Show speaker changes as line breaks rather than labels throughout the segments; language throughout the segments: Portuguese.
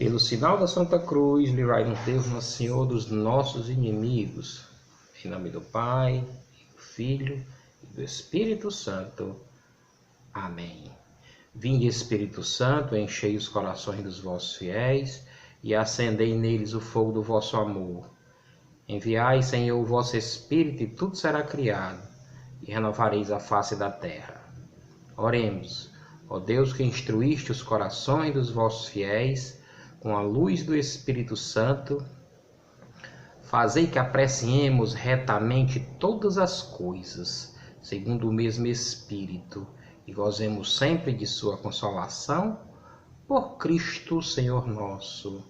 Pelo sinal da Santa Cruz, livrai-nos Deus, nosso Senhor, dos nossos inimigos. Em nome do Pai, do Filho e do Espírito Santo. Amém. Vinde, Espírito Santo, enchei os corações dos vossos fiéis e acendei neles o fogo do vosso amor. Enviai, Senhor, o vosso Espírito, e tudo será criado, e renovareis a face da terra. Oremos. Ó Deus, que instruíste os corações dos vossos fiéis com a luz do Espírito Santo, fazei que apreciemos retamente todas as coisas, segundo o mesmo Espírito, e gozemos sempre de sua consolação, por Cristo Senhor nosso.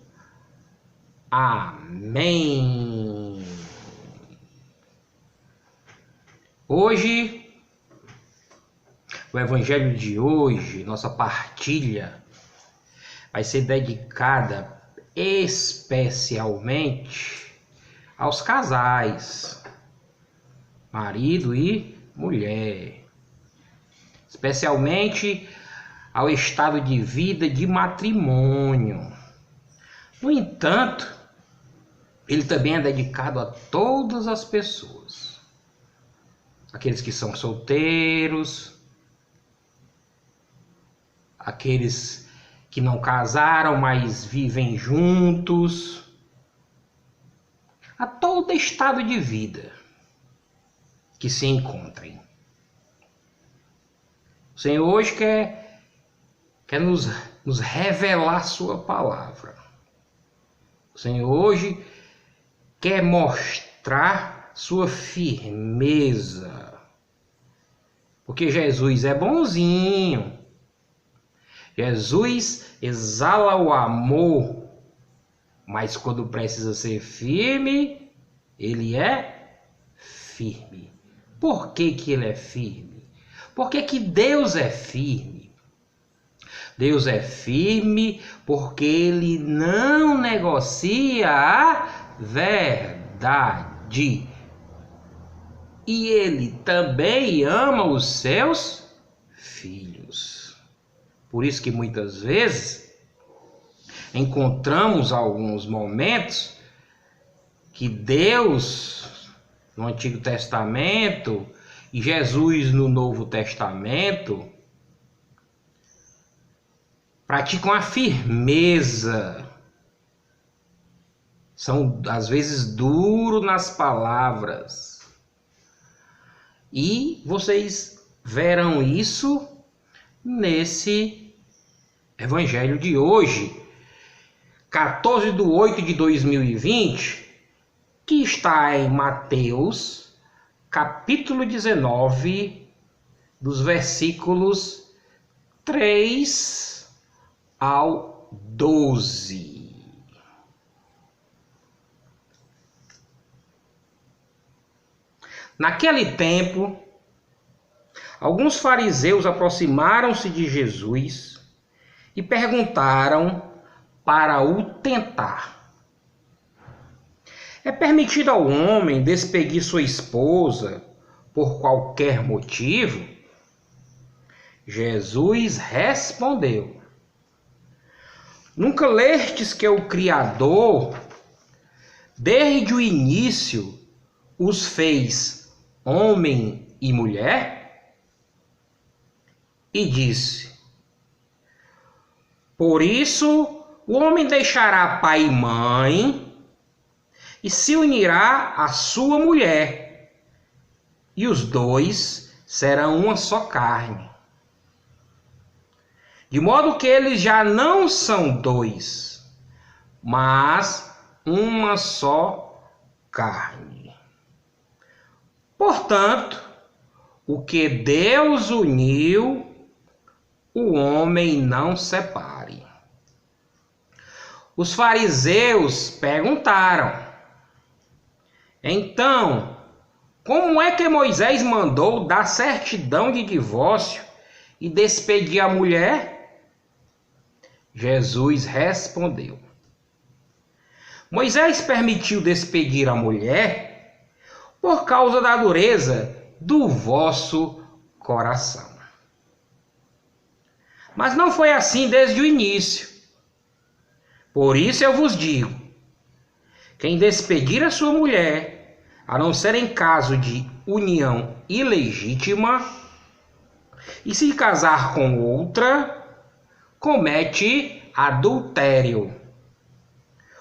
Amém. Hoje, o Evangelho de hoje, nossa partilha, vai ser dedicada especialmente aos casais, marido e mulher, especialmente ao estado de vida de matrimônio. No entanto, ele também é dedicado a todas as pessoas, aqueles que são solteiros, aqueles que não casaram, mas vivem juntos, a todo estado de vida que se encontrem. O Senhor hoje quer nos revelar sua palavra. O Senhor hoje quer mostrar sua firmeza, porque Jesus é bonzinho. Jesus exala o amor, mas quando precisa ser firme, ele é firme. Por que que ele é firme? Por que que Deus é firme? Deus é firme porque ele não negocia a verdade. E ele também ama os seus filhos. Por isso que muitas vezes encontramos alguns momentos que Deus no Antigo Testamento e Jesus no Novo Testamento praticam a firmeza. São às vezes duros nas palavras. E vocês verão isso nesse Evangelho de hoje, 14/8/2020, que está em Mateus, capítulo 19, dos versículos 3 ao 12. Naquele tempo, alguns fariseus aproximaram-se de Jesus e perguntaram para o tentar: é permitido ao homem despedir sua esposa por qualquer motivo? Jesus respondeu: nunca lestes que o Criador, desde o início, os fez homem e mulher? E disse: por isso o homem deixará pai e mãe e se unirá à sua mulher, e os dois serão uma só carne. De modo que eles já não são dois, mas uma só carne. Portanto, o que Deus uniu, o homem não separe. Os fariseus perguntaram: então, como é que Moisés mandou dar certidão de divórcio e despedir a mulher? Jesus respondeu: Moisés permitiu despedir a mulher por causa da dureza do vosso coração. Mas não foi assim desde o início. Por isso eu vos digo, quem despedir a sua mulher, a não ser em caso de união ilegítima, e se casar com outra, comete adultério.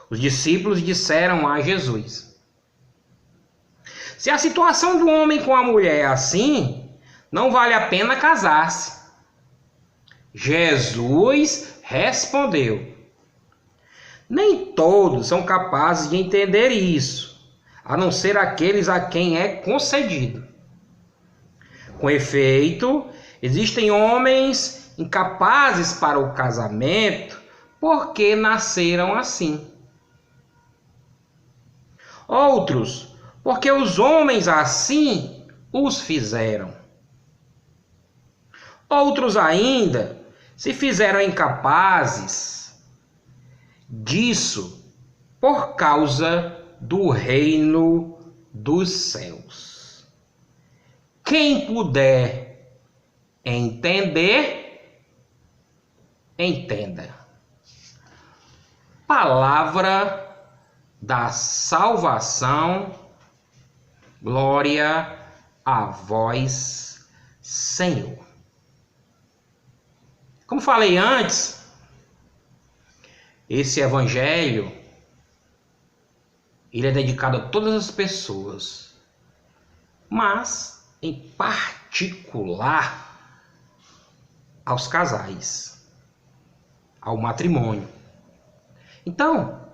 Os discípulos disseram a Jesus: se a situação do homem com a mulher é assim, não vale a pena casar-se. Jesus respondeu: nem todos são capazes de entender isso, a não ser aqueles a quem é concedido. Com efeito, existem homens incapazes para o casamento porque nasceram assim. Outros, porque os homens assim os fizeram. Outros ainda se fizeram incapazes disso por causa do reino dos céus. Quem puder entender, entenda. Palavra da salvação, glória a vós, Senhor. Como falei antes, esse evangelho, ele é dedicado a todas as pessoas, mas em particular aos casais, ao matrimônio. Então,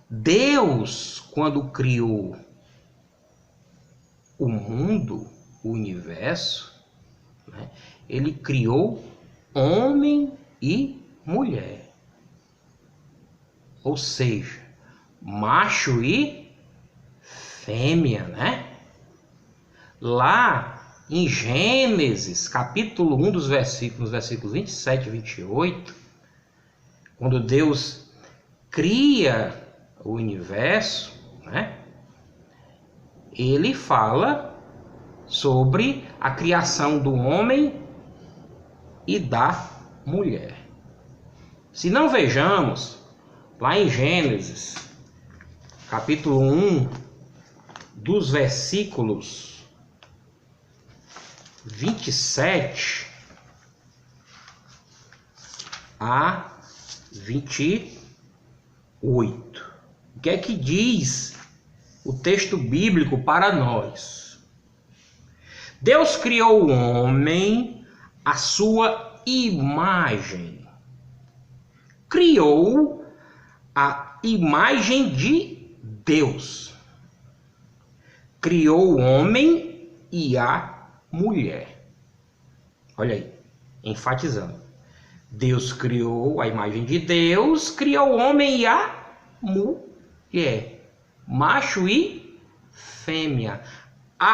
Deus, quando criou o mundo, o universo, né, ele criou homem e mulher. Ou seja, macho e fêmea, né? Lá em Gênesis, capítulo 1 dos versículos 27 e 28, quando Deus cria o universo, né? Ele fala sobre a criação do homem e da mulher. Se não vejamos, lá em Gênesis, capítulo 1, dos versículos 27 a 28. O que é que diz o texto bíblico para nós? Deus criou o homem à sua imagem. Criou a imagem de Deus. Criou o homem e a mulher. Olha aí, enfatizando. Deus criou a imagem de Deus, criou o homem e a mulher. Macho e fêmea.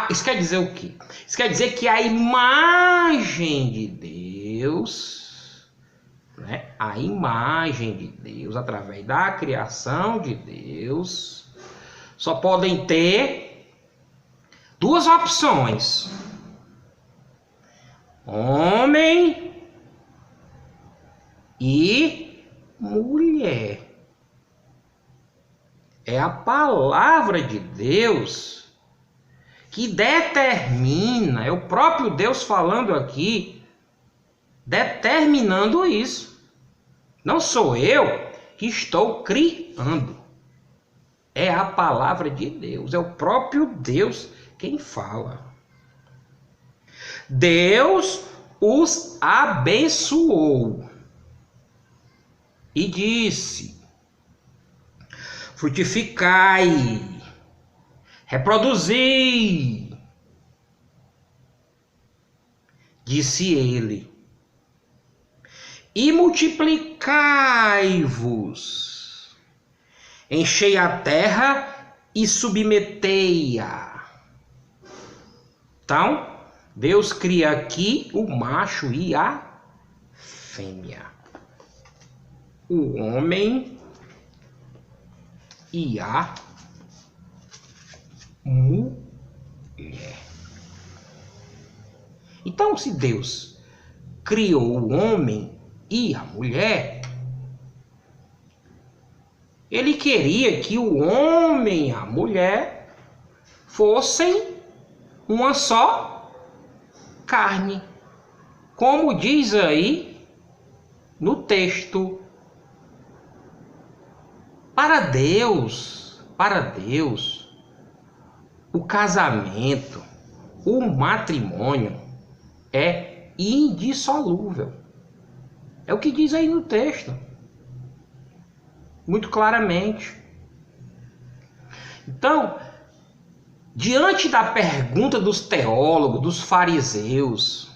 Isso quer dizer o quê? Isso quer dizer que a imagem de Deus, né? A imagem de Deus, através da criação de Deus, só podem ter duas opções: homem e mulher. É a palavra de Deus que determina, é o próprio Deus falando aqui, determinando isso. Não sou eu que estou criando. É a palavra de Deus, é o próprio Deus quem fala. Deus os abençoou e disse: frutificai, reproduzi. Disse ele: e multiplicai-vos, enchei a terra e submetei-a. Então, Deus cria aqui o macho e a fêmea, o homem e a mulher. Então, se Deus criou o homem e a mulher, Ele queria que o homem e a mulher fossem uma só carne. Como diz aí no texto. Para Deus, o casamento, o matrimônio é indissolúvel. É o que diz aí no texto, muito claramente. Então, diante da pergunta dos teólogos, dos fariseus,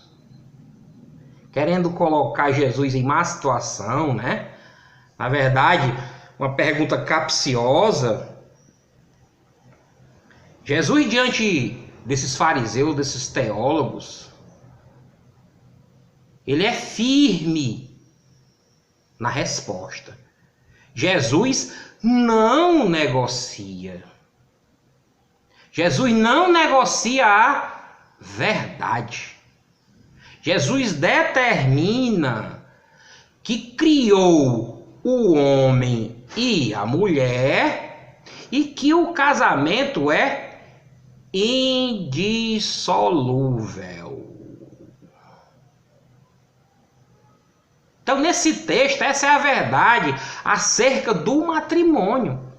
querendo colocar Jesus em má situação, né? Na verdade, uma pergunta capciosa. Jesus, diante desses fariseus, desses teólogos, ele é firme na resposta. Jesus não negocia. Jesus não negocia a verdade. Jesus determina que criou o homem e a mulher e que o casamento é indissolúvel. Então, nesse texto, essa é a verdade acerca do matrimônio.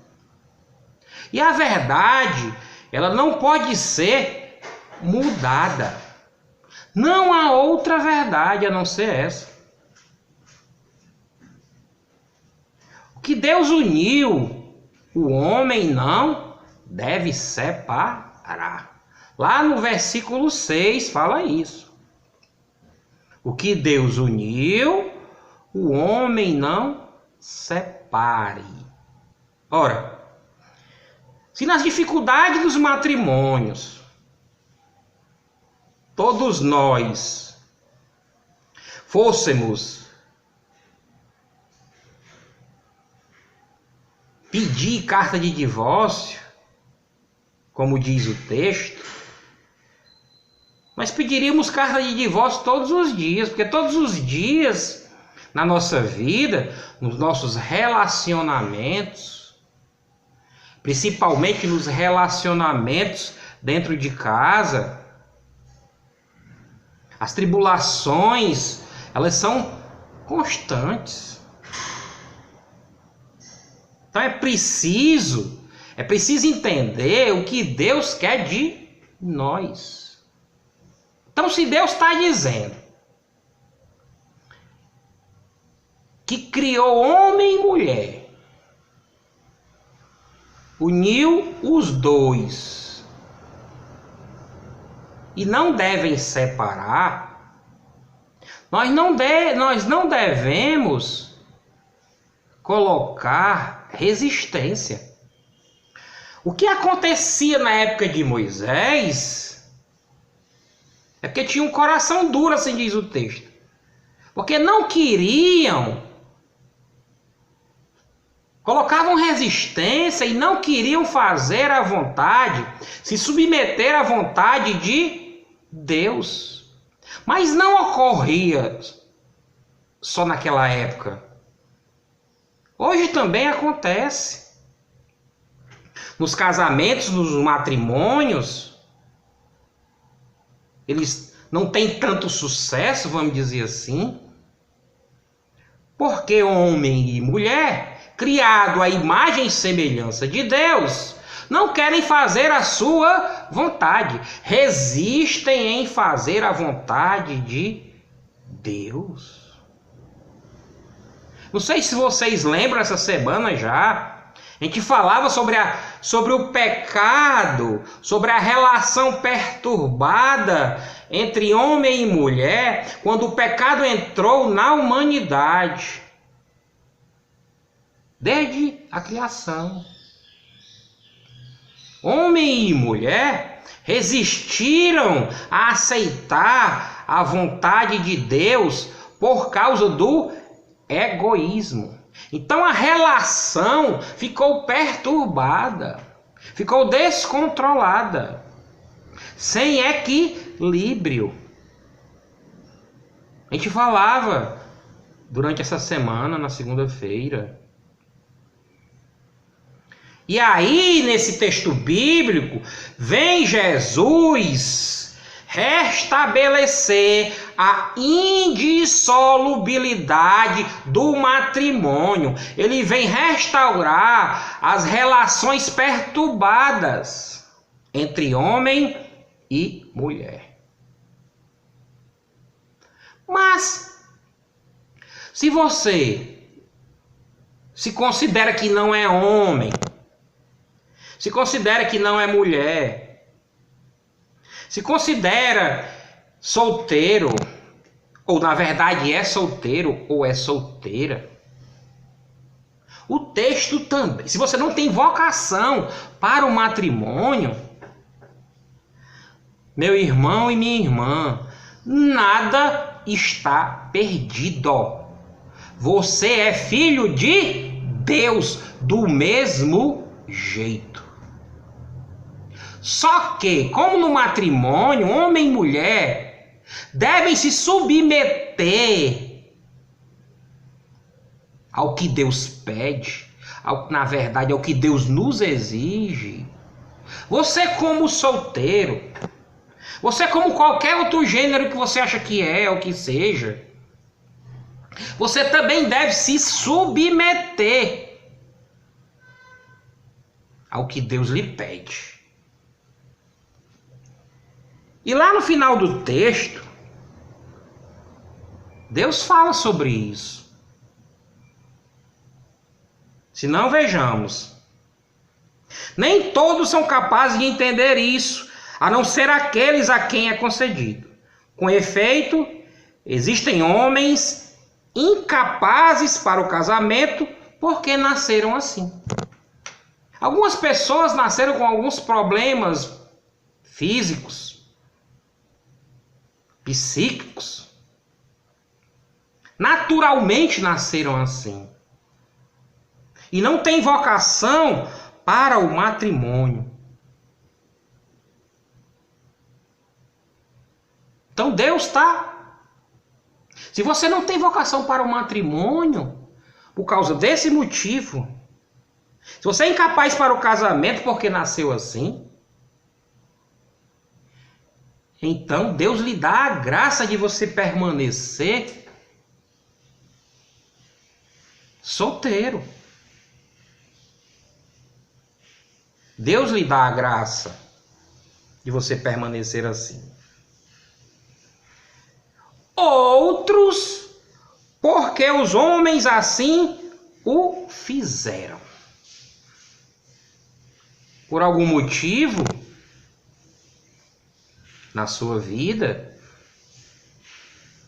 E a verdade, ela não pode ser mudada. Não há outra verdade a não ser essa. O que Deus uniu, o homem não deve separar. Lá no versículo 6 fala isso. O que Deus uniu, o homem não separe. Ora, se nas dificuldades dos matrimônios, todos nós fôssemos pedir carta de divórcio, como diz o texto, nós pediríamos carta de divórcio todos os dias, porque todos os dias na nossa vida, nos nossos relacionamentos, principalmente nos relacionamentos dentro de casa, as tribulações, elas são constantes. Então é preciso entender o que Deus quer de nós. Então, se Deus está dizendo que criou homem e mulher, uniu os dois e não devem separar, nós não devemos colocar resistência. O que acontecia na época de Moisés é porque tinha um coração duro, assim diz o texto. Porque não queriam, colocavam resistência e não queriam fazer a vontade, se submeter à vontade de Deus. Mas não ocorria só naquela época. Hoje também acontece. Nos casamentos, nos matrimônios, eles não têm tanto sucesso, vamos dizer assim, porque homem e mulher, criado à imagem e semelhança de Deus, não querem fazer a sua vontade, resistem em fazer a vontade de Deus. Não sei se vocês lembram, essa semana já, a gente falava sobre o pecado, sobre a relação perturbada entre homem e mulher, quando o pecado entrou na humanidade, desde a criação. Homem e mulher resistiram a aceitar a vontade de Deus por causa do egoísmo. Então a relação ficou perturbada, ficou descontrolada, sem equilíbrio. A gente falava durante essa semana, na segunda-feira, E aí, nesse texto bíblico, vem Jesus restabelecer a indissolubilidade do matrimônio. Ele vem restaurar as relações perturbadas entre homem e mulher. Mas, se você se considera que não é homem, se considera que não é mulher, se considera solteiro, ou na verdade é solteiro ou é solteira, o texto também, se você não tem vocação para o matrimônio, meu irmão e minha irmã, nada está perdido. Você é filho de Deus do mesmo jeito. Só que, como no matrimônio, homem e mulher devem se submeter ao que Deus pede, na verdade, ao que Deus nos exige. Você como solteiro, você como qualquer outro gênero que você acha que é ou que seja, você também deve se submeter ao que Deus lhe pede. E lá no final do texto, Deus fala sobre isso. Se não, vejamos. Nem todos são capazes de entender isso, a não ser aqueles a quem é concedido. Com efeito, existem homens incapazes para o casamento porque nasceram assim. Algumas pessoas nasceram com alguns problemas físicos, psíquicos. Naturalmente nasceram assim. E não têm vocação para o matrimônio. Então Deus está. Se você não tem vocação para o matrimônio, por causa desse motivo, se você é incapaz para o casamento porque nasceu assim, então Deus lhe dá a graça de você permanecer solteiro. Deus lhe dá a graça de você permanecer assim. Outros, porque os homens assim o fizeram. Por algum motivo, na sua vida,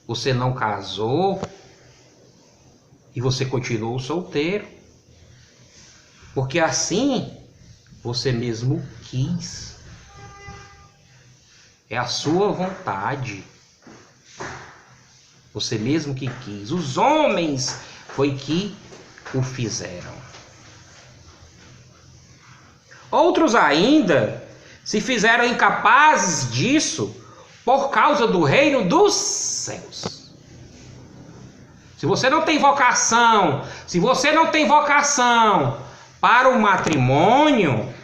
você não casou e você continuou solteiro, porque assim você mesmo quis. É a sua vontade. Você mesmo que quis. Os homens foi que o fizeram. Outros ainda se fizeram incapazes disso por causa do reino dos céus. Se você não tem vocação, para o matrimônio,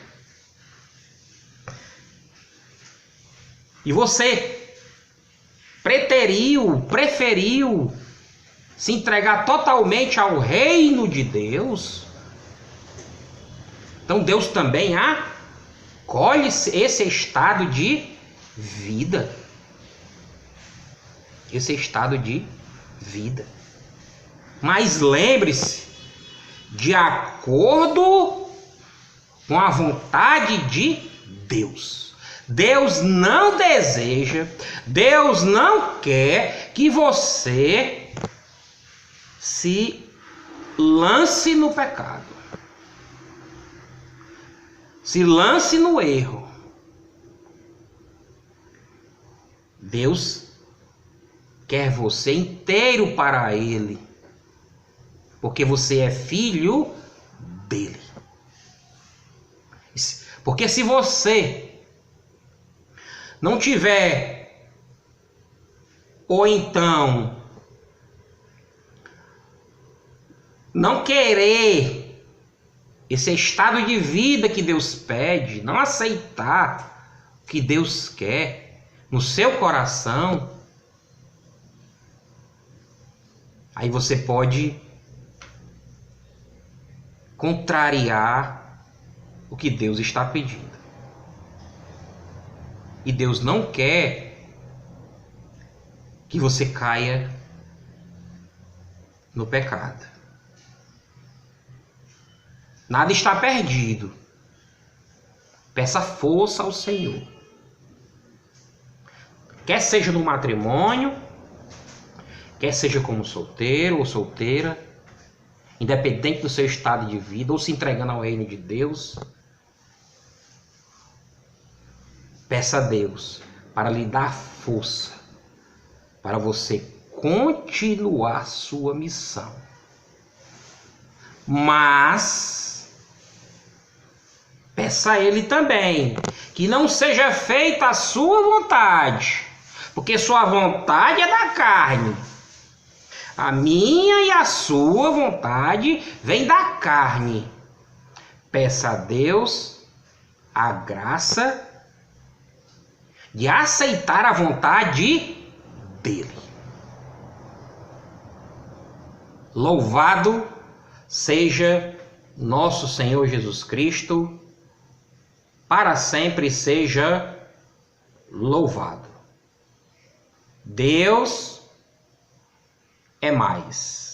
e você preferiu se entregar totalmente ao reino de Deus, então Deus também acolhe esse estado de vida. Esse estado de vida. Mas lembre-se, de acordo com a vontade de Deus. Deus não deseja, Deus não quer que você se lance no pecado, se lance no erro. Deus quer você inteiro para Ele, porque você é filho dele. Porque se você não tiver, ou então não querer esse estado de vida que Deus pede, não aceitar o que Deus quer no seu coração, aí você pode contrariar o que Deus está pedindo. E Deus não quer que você caia no pecado. Nada está perdido. Peça força ao Senhor. Quer seja no matrimônio, quer seja como solteiro ou solteira, independente do seu estado de vida, ou se entregando ao reino de Deus, peça a Deus para lhe dar força, para você continuar sua missão. Mas peça a Ele também que não seja feita a sua vontade, porque sua vontade é da carne. A minha e a sua vontade vem da carne. Peça a Deus a graça de aceitar a vontade dele. Louvado seja nosso Senhor Jesus Cristo, para sempre seja louvado. Deus é mais.